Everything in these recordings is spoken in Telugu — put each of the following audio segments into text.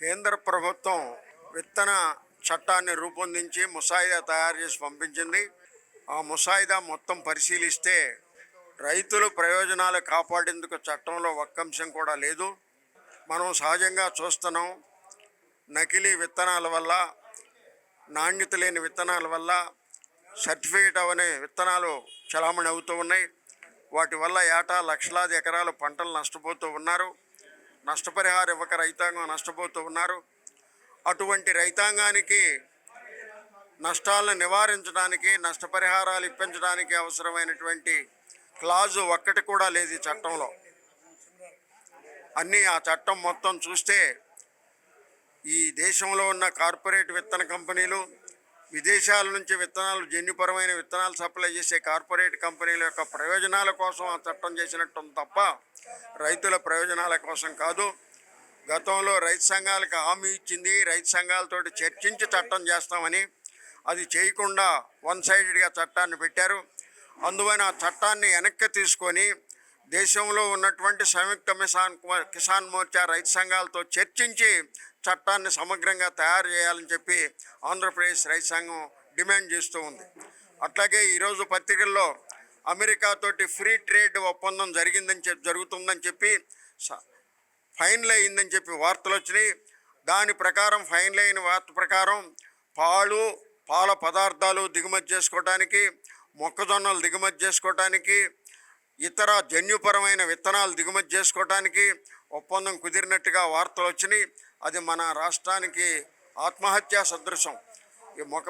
కేంద్ర ప్రభుత్వం విత్తన చట్టాన్ని రూపొందించి ముసాయిదా తయారు చేసి పంపించింది. ఆ ముసాయిదా మొత్తం పరిశీలిస్తే రైతుల ప్రయోజనాలు కాపాడేందుకు చట్టంలో ఒక్క అంశం కూడా లేదు. మనం సహజంగా చూస్తున్నాం, నకిలీ విత్తనాల వల్ల, నాణ్యత లేని విత్తనాల వల్ల సర్టిఫికేట్ అవనే విత్తనాలు చలామణి అవుతూ ఉన్నాయి. వాటి వల్ల ఏటా లక్షలాది ఎకరాలు పంటలు నష్టపోతూ ఉన్నారు. నష్టపరిహారం ఇవ్వక రైతాంగం నష్టపోతూ ఉన్నారు. అటువంటి రైతాంగానికి నష్టాలను నివారించడానికి, నష్టపరిహారాలు ఇప్పించడానికి అవసరమైనటువంటి క్లాజు ఒక్కటి కూడా లేదు ఈ చట్టంలో. ఆ చట్టం మొత్తం చూస్తే ఈ దేశంలో ఉన్న కార్పొరేట్ విత్తన కంపెనీలు, విదేశాల నుంచి విత్తనాలు, జన్యుపరమైన విత్తనాలు సప్లై చేసే కార్పొరేట్ కంపెనీల యొక్క ప్రయోజనాల కోసం ఆ చట్టం చేసినట్టు తప్ప రైతుల ప్రయోజనాల కోసం కాదు. గతంలో రైతు సంఘాలకు హామీ ఇచ్చింది, రైతు సంఘాలతోటి చర్చించి చట్టం చేస్తామని. అది చేయకుండా వన్ సైడెడ్గా చట్టాన్ని పెట్టారు. అందువల్ల ఆ చట్టాన్ని వెనక్కి తీసుకొని దేశంలో ఉన్నటువంటి సంయుక్త కిసాన్ మోర్చా రైతు సంఘాలతో చర్చించి చట్టాన్ని సమగ్రంగా తయారు చేయాలని చెప్పి ఆంధ్రప్రదేశ్ రైతు సంఘం డిమాండ్ చేస్తూ ఉంది. అట్లాగే ఈరోజు పత్రికల్లో అమెరికాతోటి ఫ్రీ ట్రేడ్ ఒప్పందం జరుగుతుందని చెప్పి ఫైనల్ అయిందని చెప్పి వార్తలు వచ్చినాయి. దాని ప్రకారం, ఫైనల్ అయిన వార్త ప్రకారం పాల పదార్థాలు దిగుమతి చేసుకోవడానికి, మొక్కజొన్నలు దిగుమతి చేసుకోవడానికి, ఇతర జన్యుపరమైన విత్తనాలు దిగుమతి చేసుకోవడానికి ఒప్పందం కుదిరినట్టుగా వార్తలు వచ్చినాయి. అది మన రాష్ట్రానికి ఆత్మహత్యా సదృశం.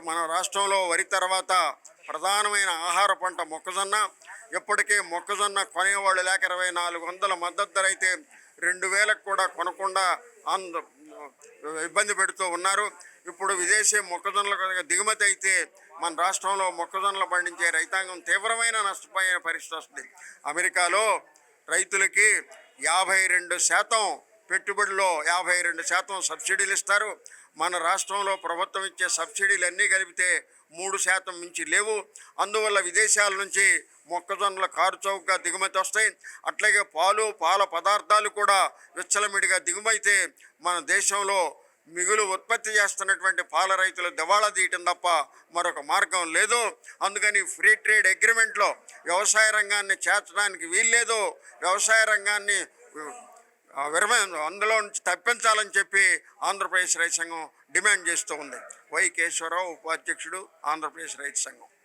మన రాష్ట్రంలో వరి తర్వాత ప్రధానమైన ఆహార పంట మొక్కజొన్న. ఇప్పటికే మొక్కజొన్న కొనేవాళ్ళు లేక 2400 మద్దతు ధర అయితే 2000కు కూడా కొనకుండా ఇబ్బంది పెడుతూ ఉన్నారు. ఇప్పుడు విదేశీ మొక్కజొన్నల దిగుమతి అయితే మన రాష్ట్రంలో మొక్కజొన్నలు పండించే రైతాంగం తీవ్రమైన నష్టపోయే పరిస్థితి వస్తుంది. అమెరికాలో రైతులకి 52% పెట్టుబడిలో 52% సబ్సిడీలు ఇస్తారు. మన రాష్ట్రంలో ప్రభుత్వం ఇచ్చే సబ్సిడీలు అన్నీ కలిపితే 3% మించి లేవు. అందువల్ల విదేశాల నుంచి మొక్కజొన్నల కారుచౌకగా దిగుమతి వస్తాయి. అట్లాగే పాల పదార్థాలు కూడా విచ్చలమిడిగా దిగుమైతే మన దేశంలో మిగులు ఉత్పత్తి చేస్తున్నటువంటి పాల రైతులు దివాళా తీయటం తప్ప మరొక మార్గం లేదు. అందుకని ఫ్రీ ట్రేడ్ అగ్రిమెంట్లో వ్యవసాయ రంగాన్ని చేర్చడానికి వీల్లేదు. వ్యవసాయ రంగాన్ని అందులో నుంచి తప్పించాలని చెప్పి ఆంధ్రప్రదేశ్ రైతు సంఘం డిమాండ్ చేస్తూ ఉంది. వై కేశవరావు, ఉపాధ్యక్షుడు, ఆంధ్రప్రదేశ్ రైతు సంఘం.